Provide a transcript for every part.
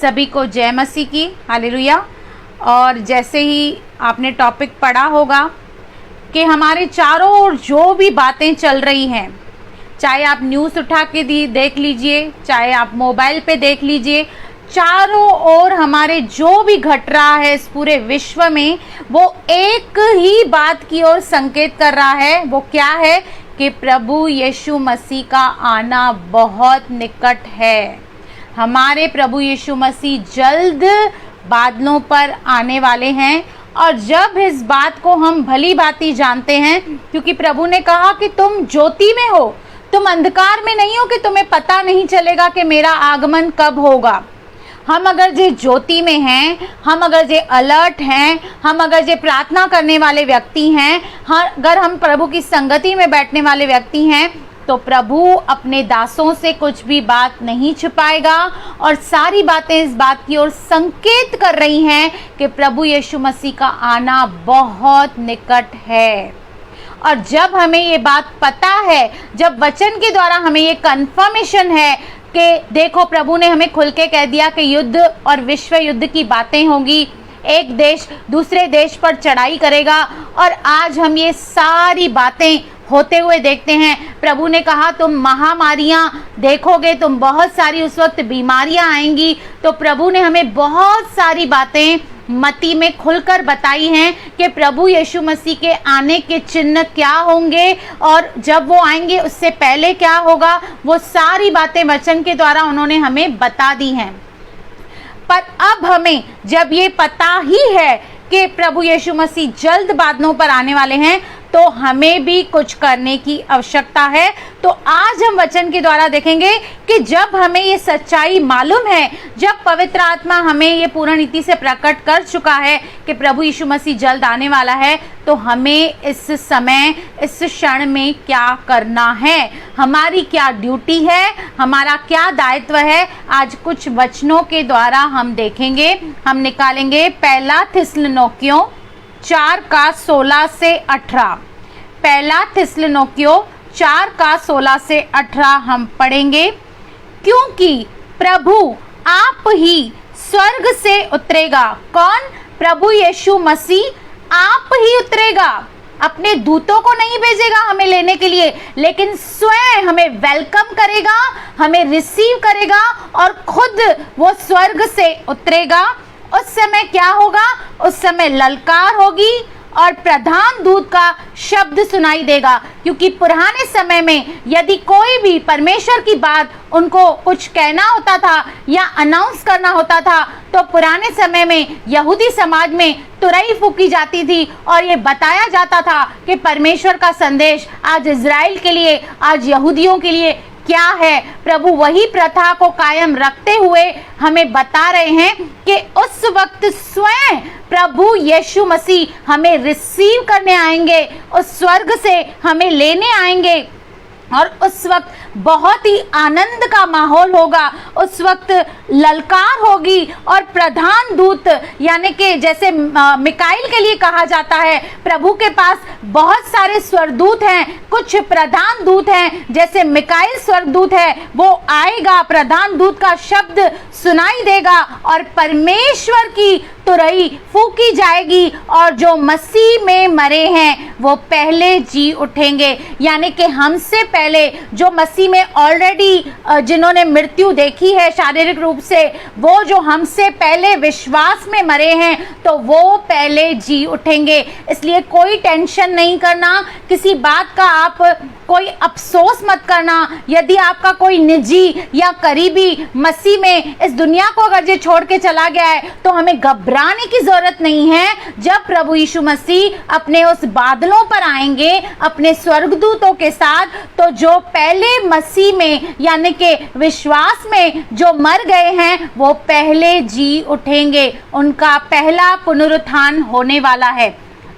सभी को जय मसीह की, हालेलुया। और जैसे ही आपने टॉपिक पढ़ा होगा कि हमारे चारों ओर जो भी बातें चल रही हैं, चाहे आप न्यूज़ उठा के देख लीजिए, चाहे आप मोबाइल पे देख लीजिए, चारों ओर हमारे जो भी घट रहा है इस पूरे विश्व में, वो एक ही बात की ओर संकेत कर रहा है। वो क्या है कि प्रभु यीशु मसीह का आना बहुत निकट है। हमारे प्रभु यीशु मसीह जल्द बादलों पर आने वाले हैं। और जब इस बात को हम भली भांति जानते हैं, क्योंकि प्रभु ने कहा कि तुम ज्योति में हो, तुम अंधकार में नहीं हो, कि तुम्हें पता नहीं चलेगा कि मेरा आगमन कब होगा। हम अगर जे ज्योति में हैं, हम अगर जे अलर्ट हैं, हम अगर जे प्रार्थना करने वाले व्यक्ति हैं, अगर हम प्रभु की संगति में बैठने वाले व्यक्ति हैं, तो प्रभु अपने दासों से कुछ भी बात नहीं छुपाएगा। और सारी बातें इस बात की ओर संकेत कर रही हैं कि प्रभु यीशु मसीह का आना बहुत निकट है। और जब हमें ये बात पता है, जब वचन के द्वारा हमें ये कंफर्मेशन है कि देखो प्रभु ने हमें खुल के कह दिया कि युद्ध और विश्व युद्ध की बातें होंगी, एक देश दूसरे देश पर चढ़ाई करेगा, और आज हम ये सारी बातें होते हुए देखते हैं। प्रभु ने कहा तुम महामारियां देखोगे, तुम बहुत सारी उस वक्त बीमारियां आएंगी। तो प्रभु ने हमें बहुत सारी बातें मत्ती में खुलकर बताई हैं कि प्रभु यीशु मसीह के आने के चिन्ह क्या होंगे, और जब वो आएंगे उससे पहले क्या होगा। वो सारी बातें वचन के द्वारा उन्होंने हमें बता दी हैं। पर अब हमें जब ये पता ही है कि प्रभु यीशु मसीह जल्द बादलों पर आने वाले हैं, तो हमें भी कुछ करने की आवश्यकता है। तो आज हम वचन के द्वारा देखेंगे कि जब हमें ये सच्चाई मालूम है, जब पवित्र आत्मा हमें ये पूर्ण रीति से प्रकट कर चुका है कि प्रभु यीशु मसीह जल्द आने वाला है, तो हमें इस समय, इस क्षण में क्या करना है, हमारी क्या ड्यूटी है, हमारा क्या दायित्व है, आज कुछ वचनों के द्वारा हम देखेंगे। हम निकालेंगे पहला थिस्सलुनीकियों 4 का 16 से 18। पहला थिस्सलुनीकियों 4 का 16 से 18 हम पढ़ेंगे। क्योंकि प्रभु आप ही स्वर्ग से उतरेगा। कौन? प्रभु यीशु मसीह आप ही उतरेगा। अपने दूतों को नहीं भेजेगा हमें लेने के लिए, लेकिन स्वयं हमें वेलकम करेगा, हमें रिसीव करेगा, और खुद वो स्वर्ग से उतरेगा। उस समय क्या होगा? उस समय ललकार होगी और प्रधान दूत का शब्द सुनाई देगा। क्योंकि पुराने समय में यदि कोई भी परमेश्वर की बात उनको कुछ कहना होता था या अनाउंस करना होता था, तो पुराने समय में यहूदी समाज में तुरही फूकी जाती थी और ये बताया जाता था कि परमेश्वर का संदेश आज इज़राइल के लिए, आज यहूदियों के लिए क्या है। प्रभु वही प्रथा को कायम रखते हुए हमें बता रहे हैं कि उस वक्त स्वयं प्रभु यीशु मसीह हमें रिसीव करने आएंगे, उस स्वर्ग से हमें लेने आएंगे, और उस वक्त बहुत ही आनंद का माहौल होगा। उस वक्त ललकार होगी और प्रधान दूत, यानी कि जैसे मिकाइल के लिए कहा जाता है, प्रभु के पास बहुत सारे स्वर्गदूत हैं, कुछ प्रधान दूत हैं, जैसे मिकाइल स्वर्गदूत है, वो आएगा, प्रधान दूत का शब्द सुनाई देगा और परमेश्वर की तुरही फूकी जाएगी, और जो मसीह में मरे हैं वो पहले जी उठेंगे। यानी कि हमसे पहले जो मसीह में ऑलरेडी जिन्होंने मृत्यु देखी है शारीरिक रूप से, वो जो हमसे पहले विश्वास में मरे हैं, तो वो पहले जी उठेंगे। इसलिए कोई टेंशन नहीं करना, किसी बात का आप कोई अफसोस मत करना। यदि आपका कोई निजी या करीबी मसीह में इस दुनिया को अगर ये छोड़ के चला गया है, तो हमें घबराने की जरूरत नहीं है। जब प्रभु यीशु मसीह अपने उस बादलों पर आएंगे अपने स्वर्गदूतों के साथ, तो जो पहले मसीह में यानी कि विश्वास में जो मर गए हैं, वो पहले जी उठेंगे, उनका पहला पुनरुत्थान होने वाला है।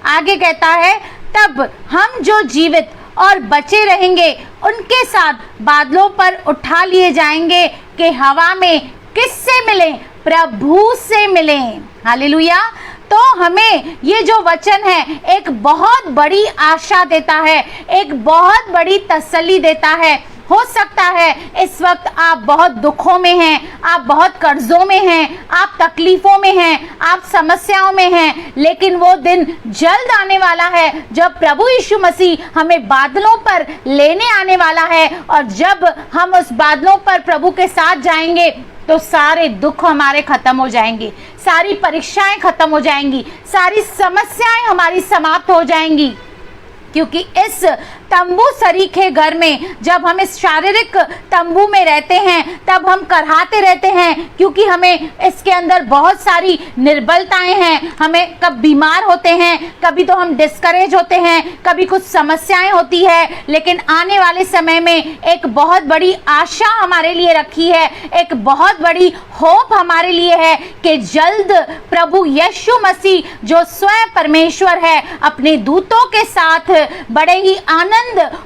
आगे कहता है, तब हम जो जीवित और बचे रहेंगे उनके साथ बादलों पर उठा लिए जाएंगे कि हवा में किससे मिलें? प्रभु से मिलें। हालेलुया। तो हमें ये जो वचन है एक बहुत बड़ी आशा देता है, एक बहुत बड़ी तसल्ली देता है हो सकता है इस वक्त आप बहुत दुखों में हैं, आप बहुत कर्जों में हैं, आप तकलीफों में हैं, आप समस्याओं में हैं, लेकिन वो दिन जल्द आने वाला है जब प्रभु यीशु मसीह हमें बादलों पर लेने आने वाला है। और जब हम उस बादलों पर प्रभु के साथ जाएंगे तो सारे दुख हमारे खत्म हो जाएंगे, सारी परीक्षाएं खत्म हो जाएंगी, सारी समस्याएं हमारी समाप्त हो जाएंगी। क्योंकि इस तंबू सरीखे घर में, जब हम इस शारीरिक तंबू में रहते हैं, तब हम करहाते रहते हैं, क्योंकि हमें इसके अंदर बहुत सारी निर्बलताएं हैं। हमें कब बीमार होते हैं, कभी तो हम डिस्करेज होते हैं, कभी कुछ समस्याएं होती है। लेकिन आने वाले समय में एक बहुत बड़ी आशा हमारे लिए रखी है, एक बहुत बड़ी होप हमारे लिए है कि जल्द प्रभु यीशु मसीह जो स्वयं परमेश्वर है, अपने दूतों के साथ बड़े ही आनंद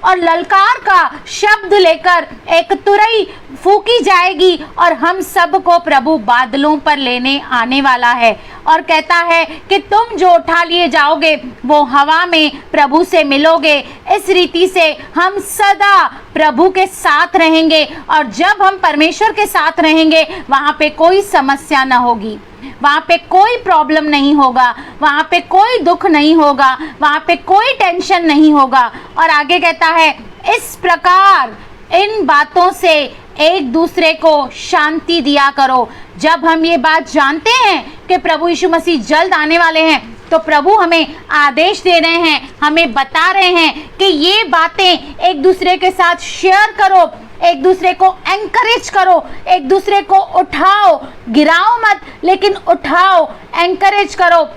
और ललकार का शब्द लेकर एक तुरही फूकी जाएगी और हम सबको प्रभु बादलों पर लेने आने वाला है। और कहता है कि तुम जो उठा लिए जाओगे वो हवा में प्रभु से मिलोगे। इस रीति से हम सदा प्रभु के साथ रहेंगे, और जब हम परमेश्वर के साथ रहेंगे वहां पे कोई समस्या ना होगी, वहां पे कोई प्रॉब्लम नहीं होगा, वहां पे कोई दुख नहीं होगा, वहां पे कोई टेंशन नहीं होगा। और आगे कहता है, इस प्रकार इन बातों से एक दूसरे को शांति दिया करो। जब हम ये बात जानते हैं कि प्रभु यीशु मसीह जल्द आने वाले हैं, तो प्रभु हमें आदेश दे रहे हैं, हमें बता रहे हैं कि ये बातें एक दूसरे के साथ शेयर करो, एक दूसरे को एंकरेज करो, एक दूसरे को उठाओ, गिराओ मत लेकिन उठाओ, एंकरेज करो,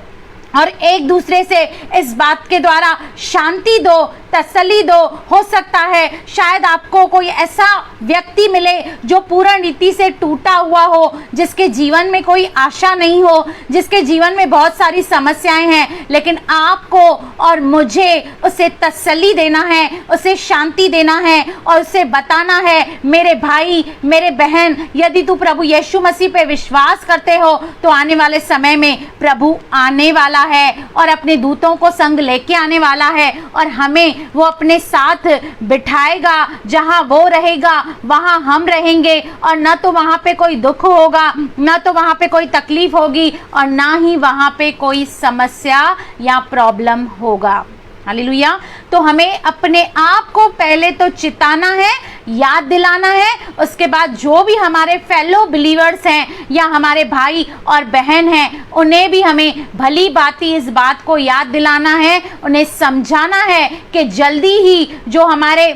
और एक दूसरे से इस बात के द्वारा शांति दो, तसल्ली दो। हो सकता है शायद आपको कोई ऐसा व्यक्ति मिले जो पूर्ण रीति से टूटा हुआ हो, जिसके जीवन में कोई आशा नहीं हो, जिसके जीवन में बहुत सारी समस्याएं हैं, लेकिन आपको और मुझे उसे तसल्ली देना है, उसे शांति देना है और उसे बताना है, मेरे भाई मेरे बहन, यदि तू प्रभु यीशु मसीह पे विश्वास करते हो तो आने वाले समय में प्रभु आने वाला है और अपने दूतों को संग लेके आने वाला है, और हमें वो अपने साथ बिठाएगा। जहां वो रहेगा वहां हम रहेंगे, और ना तो वहां पे कोई दुख होगा, ना तो वहां पे कोई तकलीफ होगी, और ना ही वहां पे कोई समस्या या प्रॉब्लम होगा। हालेलुया। तो हमें अपने आप को पहले तो चिताना है, याद दिलाना है, उसके बाद जो भी हमारे फेलो बिलीवर्स हैं या हमारे भाई और बहन हैं, उन्हें भी हमें भली भांति इस बात को याद दिलाना है, उन्हें समझाना है कि जल्दी ही जो हमारे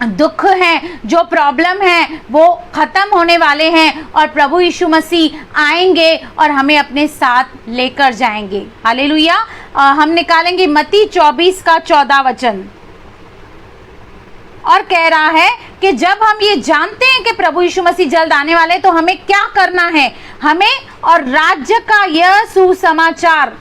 दुख हैं, जो प्रॉब्लम है, वो खत्म होने वाले हैं और प्रभु यीशु मसीह आएंगे और हमें अपने साथ लेकर जाएंगे। हालेलुया। हम निकालेंगे मत्ती 24 का 14 वचन, और कह रहा है कि जब हम ये जानते हैं कि प्रभु यीशु मसीह जल्द आने वाले, तो हमें क्या करना है। हमें और राज्य का यह सुसमाचार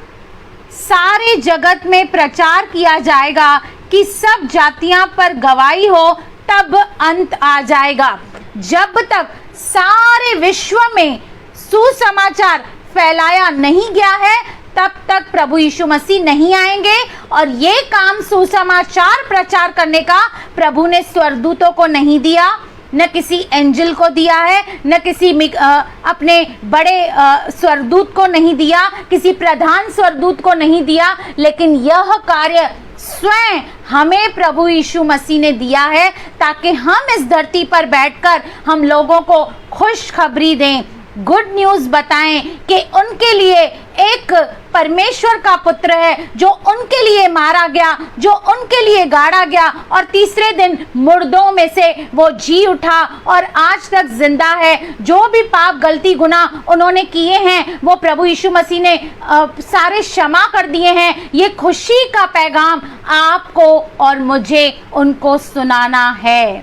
सारे जगत में प्रचार किया जाएगा कि सब जातियां पर गवाही हो, तब अंत आ जाएगा। जब तक सारे विश्व में सुसमाचार फैलाया नहीं गया है, तब तक प्रभु यीशु मसीह नहीं आएंगे। और ये काम सुसमाचार प्रचार करने का प्रभु ने स्वर्गदूतों को नहीं दिया, न किसी एंजल को दिया है, न किसी अपने बड़े स्वर्गदूत को नहीं दिया, किसी प्रधान स्वर्गदूत को नहीं दिया, लेकिन यह कार्य स्वयं हमें प्रभु यीशु मसीह ने दिया है, ताकि हम इस धरती पर बैठकर हम लोगों को खुशखबरी दें, गुड न्यूज़ बताएं कि उनके लिए एक परमेश्वर का पुत्र है जो उनके लिए मारा गया, जो उनके लिए गाड़ा गया, और तीसरे दिन मुर्दों में से वो जी उठा और आज तक जिंदा है। जो भी पाप गलती गुनाह उन्होंने किए हैं वो प्रभु यीशु मसीह ने सारे क्षमा कर दिए हैं। ये खुशी का पैगाम आपको और मुझे उनको सुनाना है,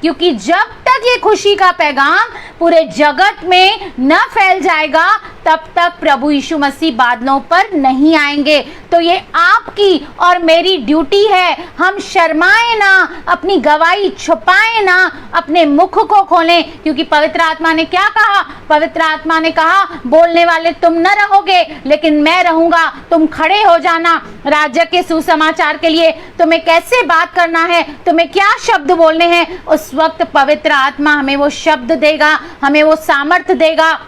क्योंकि जब तक ये खुशी का पैगाम पूरे जगत में न फैल जाएगा, तब तक प्रभु यीशु मसीह बादलों पर नहीं आएंगे। तो ये आपकी और मेरी ड्यूटी है, हम शर्माएं ना, अपनी गवाही छुपाएं ना, अपने मुख को खोलें, क्योंकि पवित्र आत्मा ने क्या कहा? पवित्र आत्मा ने कहा, बोलने वाले तुम न रहोगे लेकिन मैं रहूंगा, तुम खड़े हो जाना राज्य के सुसमाचार के लिए। तुम्हें कैसे बात करना है, तुम्हें क्या शब्द बोलने हैं, उस वक्त पवित्र आत्मा हमें वो शब्द देगा, हमें वो सामर्थ्य देगा,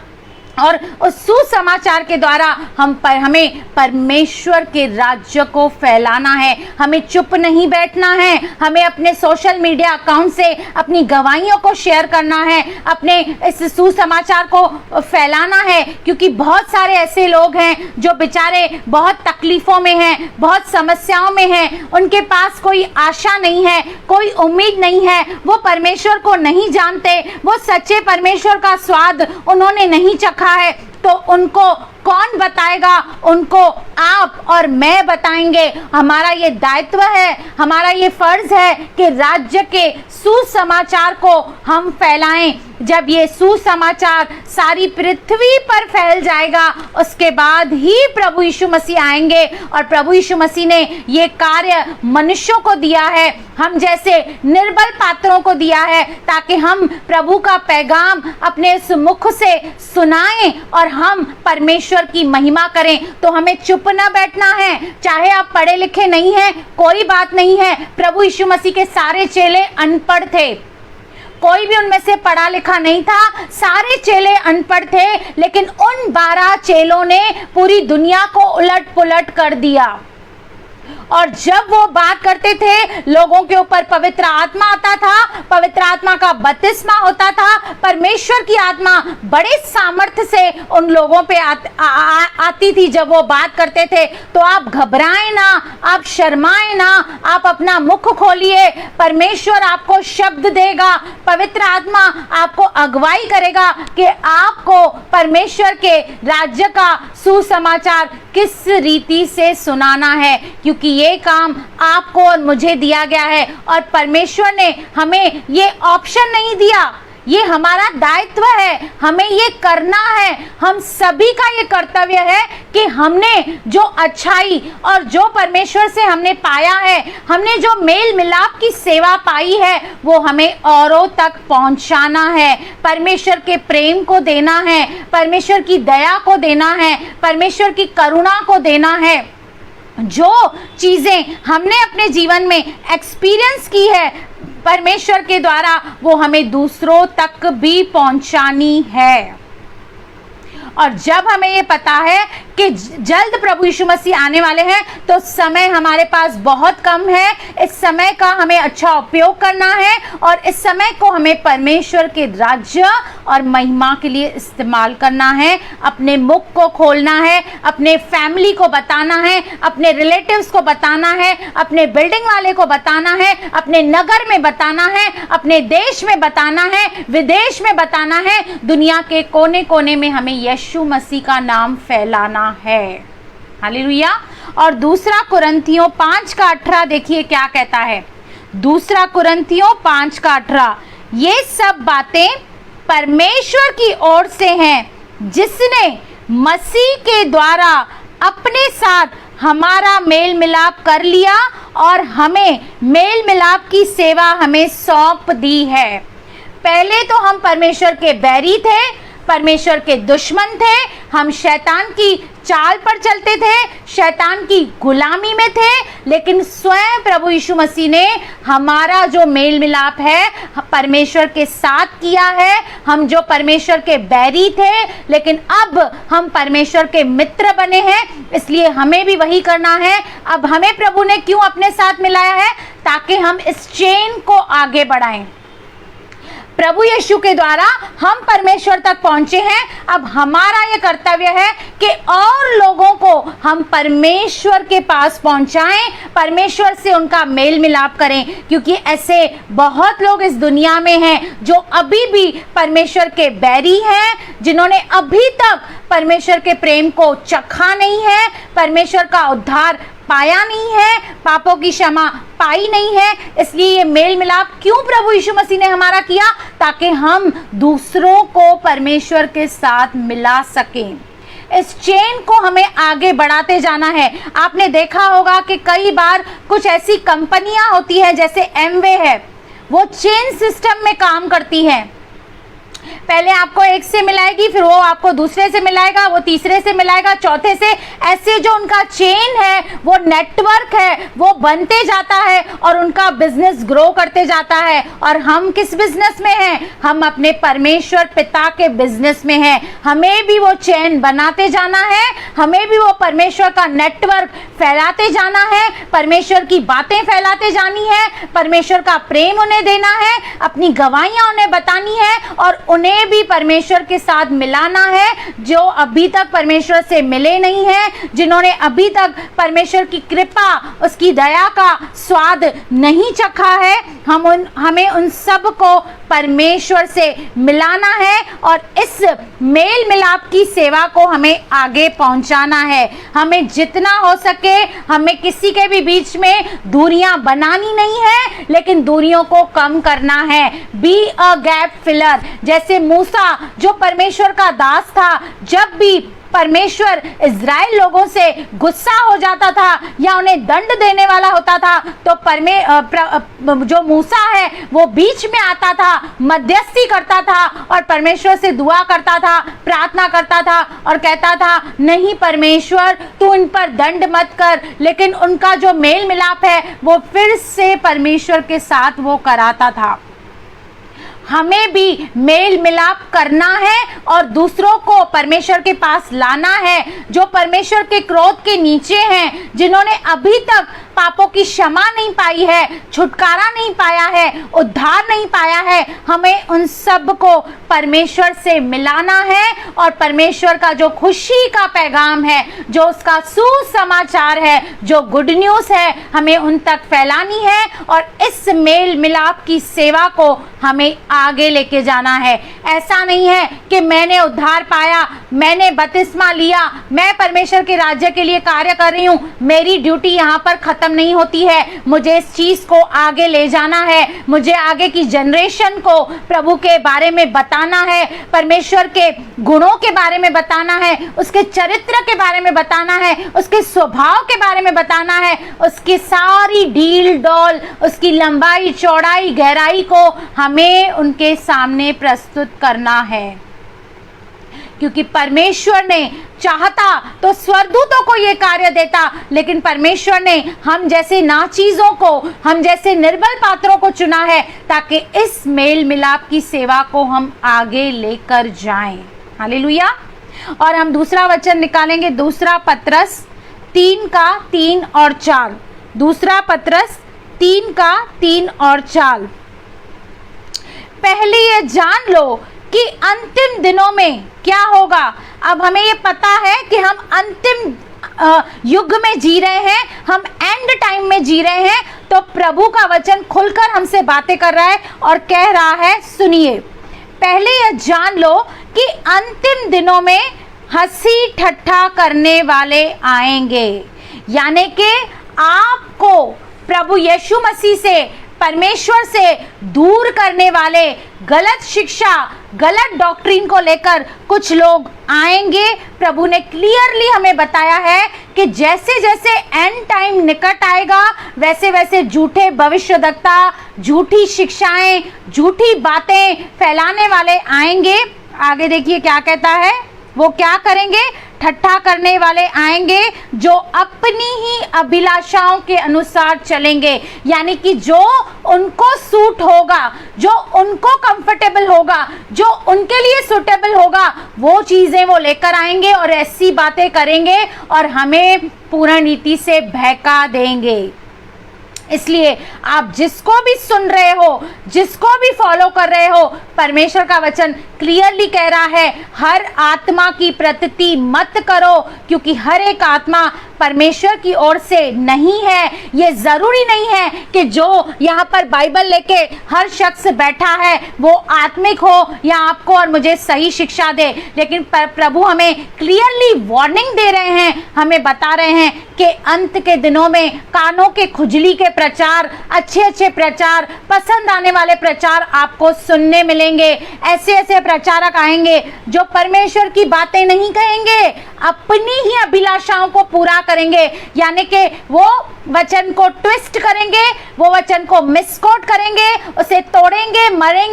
और उस सुसमाचार के द्वारा हमें परमेश्वर के राज्य को फैलाना है। हमें चुप नहीं बैठना है, हमें अपने सोशल मीडिया अकाउंट से अपनी गवाहियों को शेयर करना है, अपने इस सुसमाचार को फैलाना है, क्योंकि बहुत सारे ऐसे लोग हैं जो बेचारे बहुत तकलीफों में हैं, बहुत समस्याओं में हैं, उनके पास कोई आशा नहीं है, कोई उम्मीद नहीं है, वो परमेश्वर को नहीं जानते, वो सच्चे परमेश्वर का स्वाद उन्होंने नहीं चखा है। तो उनको कौन बताएगा? उनको आप और मैं बताएंगे। हमारा ये दायित्व है, हमारा ये फर्ज है कि राज्य के सुसमाचार को हम फैलाएं। जब ये सुसमाचार सारी पृथ्वी पर फैल जाएगा, उसके बाद ही प्रभु यीशु मसीह आएंगे। और प्रभु यीशु मसीह ने ये कार्य मनुष्यों को दिया है, हम जैसे निर्बल पात्रों को दिया है, ताकि हम प्रभु का पैगाम अपने इस मुख से सुनाएं और हम परमेश्वर की महिमा करें। तो हमें चुप न बैठना है। चाहे आप पढ़े लिखे नहीं हैं, कोई बात नहीं है। प्रभु यीशु मसीह के सारे चेले अनपढ़ थे, कोई भी उनमें से पढ़ा लिखा नहीं था, सारे चेले अनपढ़ थे, लेकिन उन 12 चेलों ने पूरी दुनिया को उलट पुलट कर दिया। और जब वो बात करते थे, लोगों के ऊपर पवित्र आत्मा आता था, पवित्र आत्मा का बपतिस्मा होता था, परमेश्वर की आत्मा बड़े सामर्थ्य से उन लोगों पे आती थी। जब वो बात करते थे तो आप घबराएं ना, आप शर्माएं ना, आप अपना मुख खोलिए, परमेश्वर आपको शब्द देगा, पवित्र आत्मा आपको अगुवाई करेगा कि आपको परमेश्वर के राज्य का सुसमाचार किस रीति से सुनाना है, क्योंकि ये काम आपको और मुझे दिया गया है। और परमेश्वर ने हमें ये ऑप्शन नहीं दिया, ये हमारा दायित्व है, हमें ये करना है। हम सभी का ये कर्तव्य है कि हमने जो अच्छाई और जो परमेश्वर से हमने पाया है, हमने जो मेल मिलाप की सेवा पाई है, वो हमें औरों तक पहुंचाना है, परमेश्वर के प्रेम को देना है, परमेश्वर की दया को देना है, परमेश्वर की करुणा को देना है। जो चीजें हमने अपने जीवन में एक्सपीरियंस की है परमेश्वर के द्वारा, वो हमें दूसरों तक भी पहुंचानी है। और जब हमें ये पता है कि जल्द प्रभु यीशु मसीह आने वाले हैं, तो समय हमारे पास बहुत कम है। इस समय का हमें अच्छा उपयोग करना है और इस समय को हमें परमेश्वर के राज्य और महिमा के लिए इस्तेमाल करना है। अपने मुख को खोलना है, अपने फैमिली को बताना है, अपने रिलेटिव्स को बताना है, अपने बिल्डिंग वाले को बताना है, अपने नगर में बताना है, अपने देश में बताना है, विदेश में बताना है, दुनिया के कोने कोने में हमें यीशु मसीह का नाम फैलाना है। हालेलुया। और दूसरा कुरिन्थियों 5:18 देखिए क्या कहता है। दूसरा कुरिन्थियों 5:18, ये सब बातें परमेश्वर की ओर से हैं, जिसने मसीह के द्वारा अपने साथ हमारा मेल मिलाप कर लिया और हमें मेल मिलाप की सेवा हमें सौंप दी है। पहले तो हम परमेश्वर के बैरी थे, परमेश्वर के दुश्मन थे, हम शैतान की चाल पर चलते थे, शैतान की गुलामी में थे, लेकिन स्वयं प्रभु यीशु मसीह ने हमारा जो मेल मिलाप है परमेश्वर के साथ किया है। हम जो परमेश्वर के बैरी थे, लेकिन अब हम परमेश्वर के मित्र बने हैं, इसलिए हमें भी वही करना है। अब हमें प्रभु ने क्यों अपने साथ मिलाया है? ताकि हम इस चेन को आगे बढ़ाएं। प्रभु यीशु के द्वारा हम परमेश्वर तक पहुंचे हैं, अब हमारा ये कर्तव्य है कि और लोगों को हम परमेश्वर के पास पहुंचाएं, परमेश्वर से उनका मेल मिलाप करें, क्योंकि ऐसे बहुत लोग इस दुनिया में हैं जो अभी भी परमेश्वर के बैरी हैं, जिन्होंने अभी तक परमेश्वर के प्रेम को चखा नहीं है, परमेश्वर का उद्धार पाया नहीं है, पापों की क्षमा पाई नहीं है। इसलिए ये मेल मिलाप क्यों प्रभु यीशु मसीह ने हमारा किया? ताकि हम दूसरों को परमेश्वर के साथ मिला सकें। इस चेन को हमें आगे बढ़ाते जाना है। आपने देखा होगा कि कई बार कुछ ऐसी कंपनियां होती हैं, जैसे एमवे है, वो चेन सिस्टम में काम करती हैं। पहले आपको एक से मिलाएगी, फिर वो आपको दूसरे से मिलाएगा, वो तीसरे से मिलाएगा, चौथे से, ऐसे जो उनका चेन है, वो नेटवर्क है, वो बनते जाता है और उनका बिजनेस ग्रो करते जाता है। और हम किस बिजनेस में हैं? हम अपने परमेश्वर पिता के बिजनेस में हैं। हमें भी वो चेन बनाते जाना है, हमें भी वो परमेश्वर का नेटवर्क फैलाते जाना है, परमेश्वर की बातें फैलाते जानी है, परमेश्वर का प्रेम उन्हें देना है, अपनी गवाहियां उन्हें बतानी है और उन्हें भी परमेश्वर के साथ मिलाना है। जो अभी तक परमेश्वर से मिले नहीं हैं, जिन्होंने अभी तक परमेश्वर की कृपा, उसकी दया का स्वाद नहीं चखा है, हमें उन सब को परमेश्वर से मिलाना है और इस मेल मिलाप की सेवा को हमें आगे पहुंचाना है। हमें जितना हो सके, हमें किसी के भी बीच में दूरियां बनानी नहीं है, लेकिन दूरियों को कम करना है। Be a gap filler. जैसे मूसा जो परमेश्वर का दास था, जब भी परमेश्वर इज़राइल लोगों से गुस्सा हो जाता था या उन्हें दंड देने वाला होता था, तो जो मूसा है वो बीच में आता था, मध्यस्थी करता था और परमेश्वर से दुआ करता था, प्रार्थना करता था और कहता था, नहीं परमेश्वर, तू इन पर दंड मत कर। लेकिन उनका जो मेल मिलाप है वो फिर से परमेश्वर के साथ वो कराता था। हमें भी मेल मिलाप करना है और दूसरों को परमेश्वर के पास लाना है, जो परमेश्वर के क्रोध के नीचे हैं, जिन्होंने अभी तक पापों की क्षमा नहीं पाई है, छुटकारा नहीं पाया है, उद्धार नहीं पाया है। हमें उन सब को परमेश्वर से मिलाना है और परमेश्वर का जो खुशी का पैगाम है, जो उसका सुसमाचार है, जो गुड न्यूज़ है, हमें उन तक फैलानी है और इस मेल मिलाप की सेवा को हमें आगे लेके जाना है। ऐसा नहीं है कि मैंने उद्धार पाया, मैंने बपतिस्मा लिया, मैं परमेश्वर के राज्य के लिए कार्य कर रही हूँ, मेरी ड्यूटी यहाँ पर खत्म नहीं होती है। मुझे इस चीज को आगे ले जाना है, मुझे आगे की जनरेशन को प्रभु के बारे में बताना है, परमेश्वर के गुणों के बारे में बताना है, उसके चरित्र के बारे में बताना है, उसके स्वभाव के बारे में बताना है, उसकी सारी डील डॉल, उसकी लंबाई चौड़ाई गहराई को हमें उनके सामने प्रस्तुत करना है। क्योंकि परमेश्वर ने चाहता तो स्वर्गदूतों को यह कार्य देता, लेकिन परमेश्वर ने हम जैसे नाचीजों को, हम जैसे निर्बल पात्रों को चुना है ताकि इस मेल मिलाप की सेवा को हम आगे लेकर जाएं। हालेलुया। और हम दूसरा वचन निकालेंगे, दूसरा पत्रस 3:3 और 4। दूसरा पत्रस 3:3 और 4। पहले ये जान लो कि अंतिम दिनों में क्या होगा। अब हमें ये पता है कि हम अंतिम युग में जी रहे हैं, हम एंड टाइम में जी रहे हैं, तो प्रभु का वचन खुलकर हमसे बातें कर रहा है और कह रहा है, सुनिए, पहले यह जान लो कि अंतिम दिनों में हंसी ठट्ठा करने वाले आएंगे। यानी कि आपको प्रभु यीशु मसीह से, परमेश्वर से दूर करने वाले गलत शिक्षा, गलत डॉक्ट्रिन को लेकर कुछ लोग आएंगे। प्रभु ने क्लियरली हमें बताया है कि जैसे जैसे एंड टाइम निकट आएगा, वैसे वैसे झूठे भविष्यवक्ता, झूठी शिक्षाएं, झूठी बातें फैलाने वाले आएंगे। आगे देखिए क्या कहता है, वो क्या करेंगे? ठट्ठा करने वाले आएंगे जो अपनी ही अभिलाषाओं के अनुसार चलेंगे। यानी कि जो उनको सूट होगा, जो उनको कंफर्टेबल होगा, जो उनके लिए सूटेबल होगा, वो चीजें वो लेकर आएंगे और ऐसी बातें करेंगे और हमें पूर्ण रीति से बहका देंगे। इसलिए आप जिसको भी सुन रहे हो, जिसको भी फॉलो कर रहे हो, परमेश्वर का वचन क्लियरली कह रहा है, हर आत्मा की प्रतीति मत करो, क्योंकि हर एक आत्मा परमेश्वर की ओर से नहीं है। ये जरूरी नहीं है कि जो यहाँ पर बाइबल लेके हर शख्स बैठा है वो आत्मिक हो या आपको और मुझे सही शिक्षा दे, लेकिन प्रभु हमें क्लियरली वार्निंग दे रहे हैं, हमें बता रहे हैं कि अंत के दिनों में कानों के खुजली के प्रचार, अच्छे अच्छे प्रचार, पसंद आने वाले प्रचार आपको सुनने मिलेंगे। ऐसे ऐसे प्रचारक आएंगे जो परमेश्वर की बातें नहीं कहेंगे, अपनी ही अभिलाषाओं को पूरा करेंगे, यानी कि वो वचन को ट्विस्ट करेंगे, वो वचन को मिसकोट करेंगे, उसे तोड़ेंगे,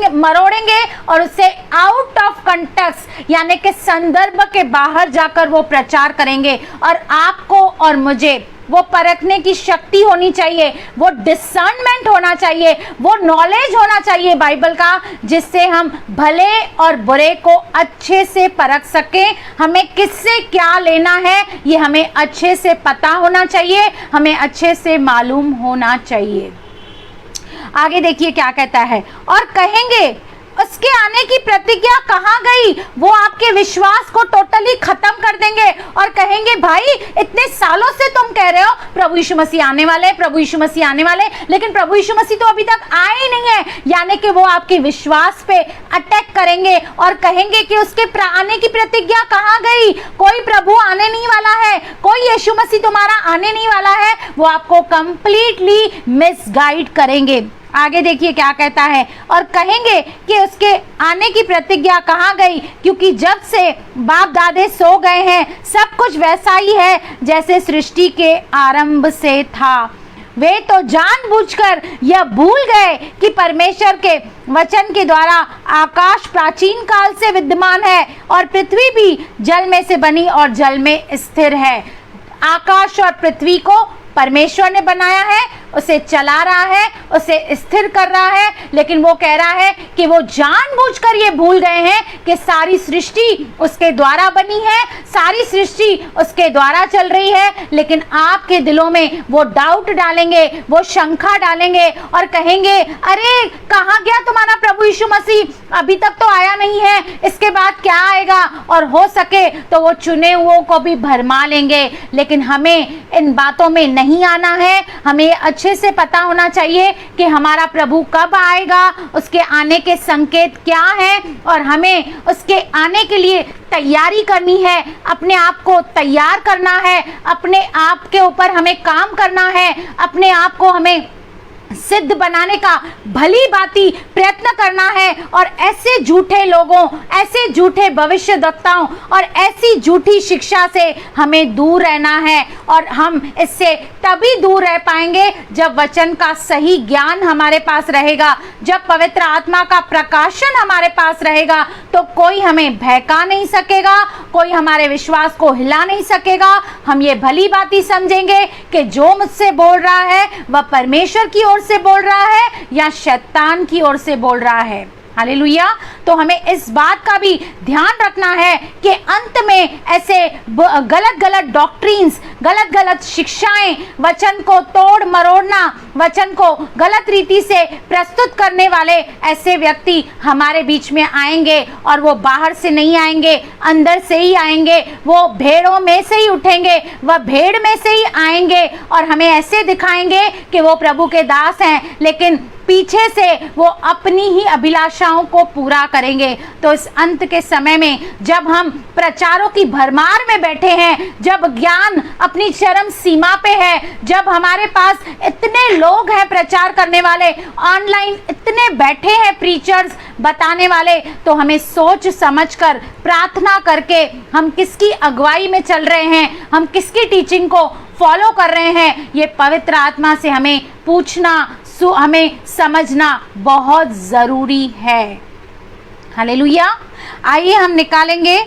मरोड़ेंगे और उसे आउट ऑफ कंटेक्स्ट यानी कि संदर्भ के बाहर जाकर वो प्रचार करेंगे। और आपको और मुझे वो परखने की शक्ति होनी चाहिए, वो डिसर्नमेंट होना चाहिए, वो नॉलेज होना चाहिए बाइबल का, जिससे हम भले और बुरे को अच्छे से परख सकें। हमें किससे क्या लेना है ये हमें अच्छे से पता होना चाहिए, हमें अच्छे से मालूम होना चाहिए। आगे देखिए क्या कहता है, और कहेंगे उसके आने की प्रतिज्ञा कहाँ गई। वो आपके विश्वास को टोटली खत्म कर देंगे और कहेंगे भाई इतने सालों से तुम कह रहे हो प्रभु यीशु मसीह आने वाले, प्रभु यीशु मसीह आने वाले, लेकिन प्रभु यीशु मसीह तो अभी तक आए ही नहीं है। यानी कि वो आपके विश्वास पे अटैक करेंगे और कहेंगे कि उसके आने की प्रतिज्ञा कहाँ गई। कोई प्रभु आने नहीं वाला है, कोई यीशु मसीह तुम्हारा आने नहीं वाला है। वो आपको कंप्लीटली मिसगाइड करेंगे। आगे देखिए क्या कहता है, और कहेंगे कि उसके आने की प्रतिज्ञा कहाँ गई, क्योंकि जब से बाप दादे सो गए हैं सब कुछ वैसा ही है जैसे सृष्टि के आरंभ से था। वे तो जानबूझकर यह भूल गए कि परमेश्वर के वचन के द्वारा आकाश प्राचीन काल से विद्यमान है और पृथ्वी भी जल में से बनी और जल में स्थिर है। आकाश और पृथ्वी को परमेश्वर ने बनाया है, उसे चला रहा है, उसे स्थिर कर रहा है, लेकिन वो कह रहा है कि वो जानबूझकर ये भूल गए हैं कि सारी सृष्टि उसके द्वारा बनी है, सारी सृष्टि उसके द्वारा चल रही है। लेकिन आपके दिलों में वो डाउट डालेंगे, वो शंका डालेंगे और कहेंगे अरे कहाँ गया तुम्हारा प्रभु यीशु मसीह, अभी तक तो आया नहीं है, इसके बाद क्या आएगा। और हो सके तो वो चुने हुओं को भी भरमा लेंगे। लेकिन हमें इन बातों में नहीं आना है, हमें अच्छे से पता होना चाहिए कि हमारा प्रभु कब आएगा, उसके आने के संकेत क्या हैं और हमें उसके आने के लिए तैयारी करनी है, अपने आप को तैयार करना है, अपने आप के ऊपर हमें काम करना है, अपने आप को हमें सिद्ध बनाने का भली भांति प्रयत्न करना है। और ऐसे झूठे लोगों, ऐसे झूठे भविष्यद्वक्ताओं और ऐसी झूठी शिक्षा से हमें दूर रहना है। और हम इससे तभी दूर रह पाएंगे जब वचन का सही ज्ञान हमारे पास रहेगा, जब पवित्र आत्मा का प्रकाशन हमारे पास रहेगा, तो कोई हमें बहका नहीं सकेगा, कोई हमारे विश्वास को हिला नहीं सकेगा। हम ये भली भांति समझेंगे कि जो मुझसे बोल रहा है वह परमेश्वर की ओर से बोल रहा है या शैतान की ओर से बोल रहा है। हालेलुया। तो हमें इस बात का भी ध्यान रखना है कि अंत में ऐसे गलत गलत डॉक्ट्रिन्स, गलत गलत शिक्षाएं, वचन को तोड़ मरोड़ना, वचन को गलत रीति से प्रस्तुत करने वाले ऐसे व्यक्ति हमारे बीच में आएंगे। और वो बाहर से नहीं आएंगे, अंदर से ही आएंगे। वो भेड़ों में से ही उठेंगे, वह भेड़ में से ही आएंगे और हमें ऐसे दिखाएंगे कि वो प्रभु के दास हैं, लेकिन पीछे से वो अपनी ही अभिलाषाओं को पूरा करेंगे। तो इस अंत के समय में जब हम प्रचारों की भरमार में बैठे हैं, जब ज्ञान अपनी चरम सीमा पे है, जब हमारे पास इतने लोग हैं प्रचार करने वाले, ऑनलाइन इतने बैठे हैं प्रीचर्स बताने वाले, तो हमें सोच समझकर प्रार्थना करके हम किसकी अगुवाई में चल रहे हैं, हम किसकी टीचिंग को फॉलो कर रहे हैं, ये पवित्र आत्मा से हमें पूछना, हमें समझना बहुत जरूरी है। हालेलुया। आइए हम निकालेंगे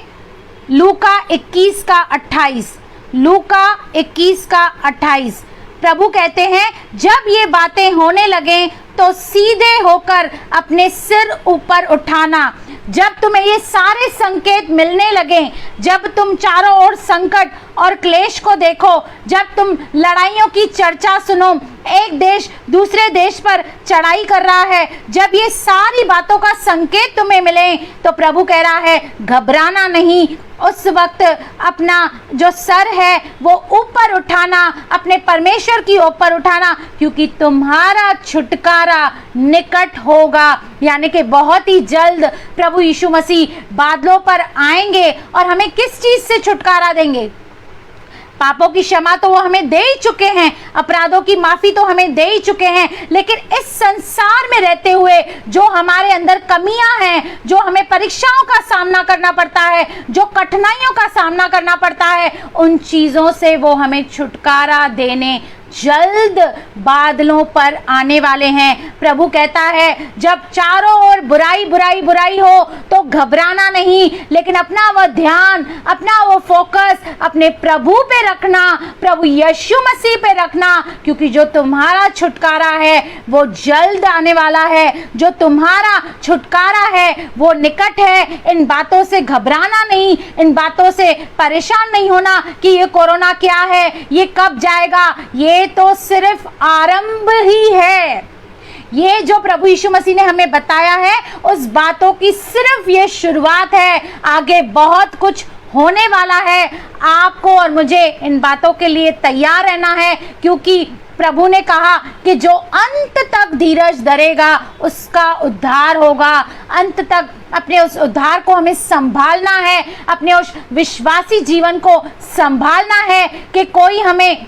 लूका 21 का 28। लूका 21 का 28। प्रभु कहते हैं जब ये बातें होने लगे तो सीधे होकर अपने सिर ऊपर उठाना। जब तुम्हें ये सारे संकेत मिलने लगे, जब तुम चारों ओर संकट और क्लेश को देखो, जब तुम लड़ाइयों की चर्चा सुनो, एक देश दूसरे देश पर चढ़ाई कर रहा है, जब ये सारी बातों का संकेत तुम्हें मिले, तो प्रभु कह रहा है घबराना नहीं, उस वक्त अपना जो सर है वो ऊपर उठाना, अपने परमेश्वर की ऊपर उठाना, क्योंकि तुम्हारा छुटकारा निकट होगा। यानी कि बहुत ही जल्द प्रभु यीशु मसीह बादलों पर आएंगे और हमें किस चीज से छुटकारा देंगे? पापों की क्षमा तो वो हमें दे ही चुके हैं, अपराधों की माफी तो हमें दे ही चुके हैं, लेकिन इस संसार में रहते हुए जो हमारे अंदर कमियां हैं, जो हमें परीक्षाओं का सामना करना पड़ता है, जो कठिनाइयों का सामना करना पड़ता है, उन चीजों से वो हमें छुटकारा देने जल्द बादलों पर आने वाले हैं। प्रभु कहता है जब चारों ओर बुराई बुराई बुराई हो तो घबराना नहीं, लेकिन अपना वो ध्यान, अपना वो फोकस अपने प्रभु पे रखना, प्रभु यीशु मसीह पे रखना, क्योंकि जो तुम्हारा छुटकारा है वो जल्द आने वाला है। जो तुम्हारा छुटकारा है वो निकट है। इन बातों से घबराना नहीं, इन बातों से परेशान नहीं होना कि ये कोरोना क्या है, ये कब जाएगा। ये तो सिर्फ आरंभ ही है। ये जो प्रभु यीशु मसीह ने हमें बताया है उस बातों की सिर्फ ये शुरुआत है। आगे बहुत कुछ होने वाला है। आपको और मुझे इन बातों के लिए तैयार रहना है, क्योंकि प्रभु ने कहा कि जो अंत तक धीरज धरेगा उसका उद्धार होगा। अंत तक अपने उस उद्धार को हमें संभालना है, अपने उस विश्वासी जीवन को संभालना है कि कोई हमें